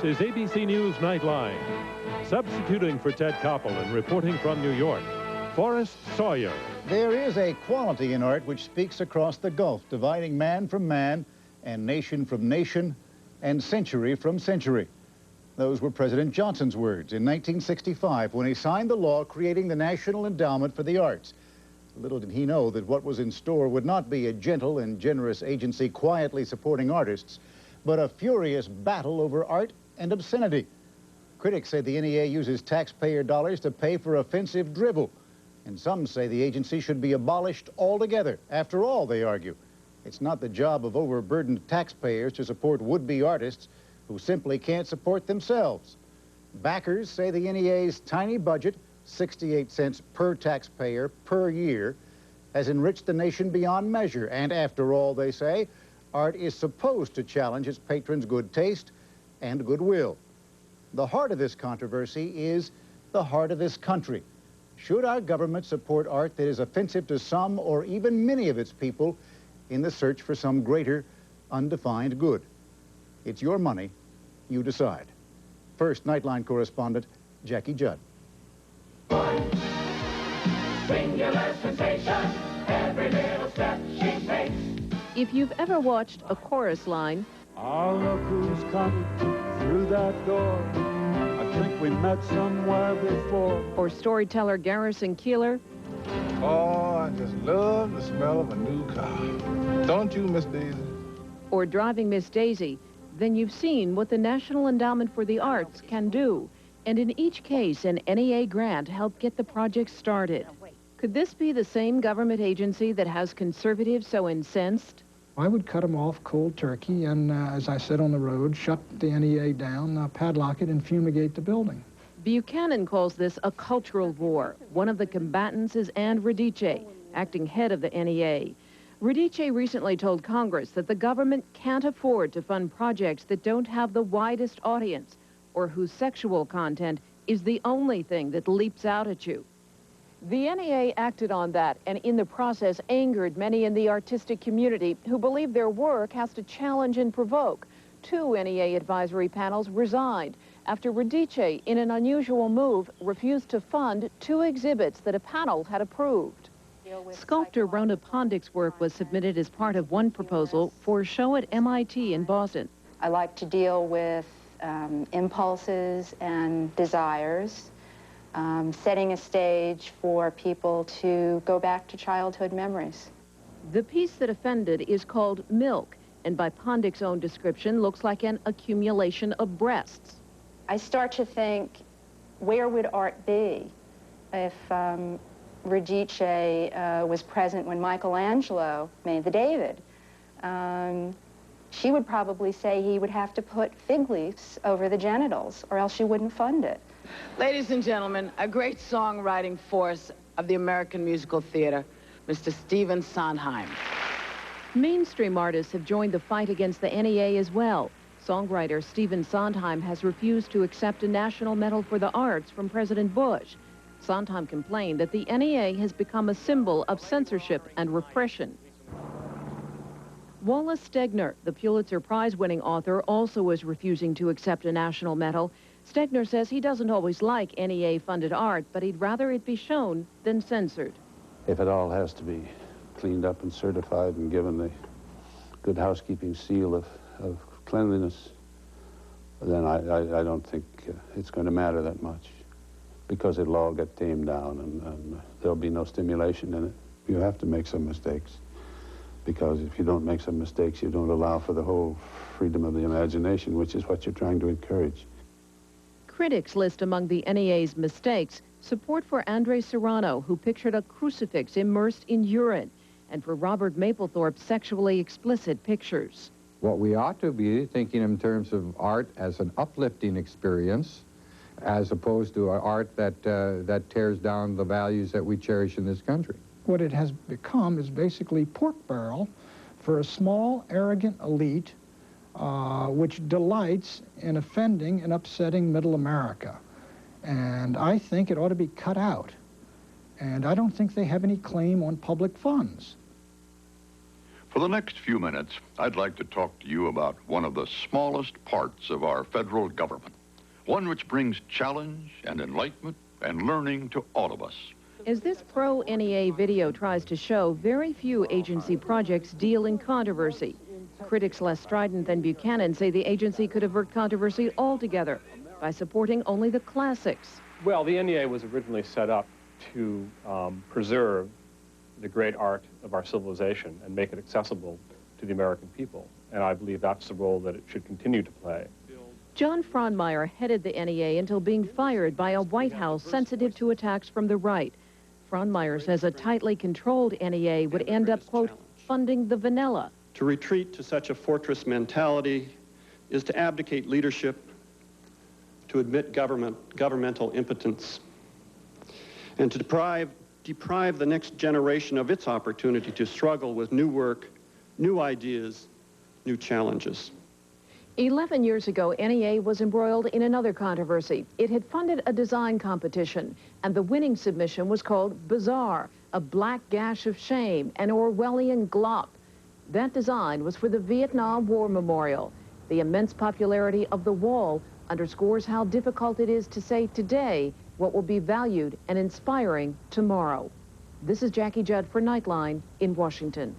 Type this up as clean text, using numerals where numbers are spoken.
is ABC News Nightline. Substituting for Ted Koppel and reporting from New York, Forrest Sawyer. There is a quality in art which speaks across the gulf, dividing man from man and nation from nation and century from century. Those were President Johnson's words in 1965 when he signed the law creating the National Endowment for the Arts. Little did he know that what was in store would not be a gentle and generous agency quietly supporting artists, but a furious battle over art and obscenity. Critics say the NEA uses taxpayer dollars to pay for offensive drivel, and some say the agency should be abolished altogether. After all, they argue, it's not the job of overburdened taxpayers to support would-be artists who simply can't support themselves. Backers say the NEA's tiny budget, 68 cents per taxpayer per year, has enriched the nation beyond measure. And after all, they say, art is supposed to challenge its patrons' good taste and goodwill. The heart of this controversy is the heart of this country. Should our government support art that is offensive to some or even many of its people in the search for some greater, undefined good? It's your money. You decide. First, Nightline correspondent Jackie Judd. One singular sensation, every little step she takes. If you've ever watched a chorus line, "Ah, look who's coming through that door. I think we met somewhere before." or storyteller Garrison Keillor, Oh, I just love the smell of a new car. Don't you, Miss Daisy? or Driving Miss Daisy, then you've seen what the National Endowment for the Arts can do. And in each case, an NEA grant helped get the project started. Could this be the same government agency that has conservatives so incensed? I would cut them off cold turkey and, as I said on the road, shut the NEA down, padlock it, and fumigate the building. Buchanan calls this a cultural war. One of the combatants is Ann Radice, acting head of the NEA. Radice recently told Congress that the government can't afford to fund projects that don't have the widest audience or whose sexual content is the only thing that leaps out at you. The NEA acted on that and in the process angered many in the artistic community who believe their work has to challenge and provoke. 2 NEA advisory panels resigned after Radice, in an unusual move, refused to fund 2 exhibits that a panel had approved. Sculptor Rona Pondick's work was submitted as part of one proposal for a show at MIT in Boston. I like to deal with impulses and desires, setting a stage for people to go back to childhood memories. The piece that offended is called Milk, and by Pondick's own description, looks like an accumulation of breasts. I start to think, where would art be if Radice was present when Michelangelo made the David? She would probably say he would have to put fig leaves over the genitals, or else she wouldn't fund it. Ladies and gentlemen, a great songwriting force of the American musical theater, Mr. Stephen Sondheim. Mainstream artists have joined the fight against the NEA as well. Songwriter Stephen Sondheim has refused to accept a National Medal for the Arts from President Bush. Sondheim complained that the NEA has become a symbol of censorship and repression. Wallace Stegner, the Pulitzer Prize-winning author, also is refusing to accept a national medal. Stegner says he doesn't always like NEA-funded art, but he'd rather it be shown than censored. If it all has to be cleaned up and certified and given the good housekeeping seal of cleanliness, then I don't think it's going to matter that much, because it'll all get tamed down and there'll be no stimulation in it. You have to make some mistakes, because if you don't make some mistakes, you don't allow for the whole freedom of the imagination, which is what you're trying to encourage. Critics list among the NEA's mistakes support for Andre Serrano, who pictured a crucifix immersed in urine, and for Robert Mapplethorpe's sexually explicit pictures. What we ought to be thinking in terms of art as an uplifting experience, as opposed to art that tears down the values that we cherish in this country. What it has become is basically pork barrel for a small, arrogant elite which delights in offending and upsetting middle America. And I think it ought to be cut out. And I don't think they have any claim on public funds. For the next few minutes, I'd like to talk to you about one of the smallest parts of our federal government, one which brings challenge and enlightenment and learning to all of us. As this pro-NEA video tries to show, very few agency projects deal in controversy. Critics less strident than Buchanan say the agency could avert controversy altogether by supporting only the classics. Well, the NEA was originally set up to preserve the great art of our civilization and make it accessible to the American people. And I believe that's the role that it should continue to play. John Frohnmayer headed the NEA until being fired by a White House sensitive to attacks from the right. Frohnmayer says a tightly controlled NEA would end up, quote, funding the vanilla. To retreat to such a fortress mentality is to abdicate leadership, to admit governmental impotence, and to deprive the next generation of its opportunity to struggle with new work, new ideas, new challenges. 11 years ago, NEA was embroiled in another controversy. It had funded a design competition, and the winning submission was called Bizarre, a black gash of shame, an Orwellian glop. That design was for the Vietnam War Memorial. The immense popularity of the wall underscores how difficult it is to say today what will be valued and inspiring tomorrow. This is Jackie Judd for Nightline in Washington.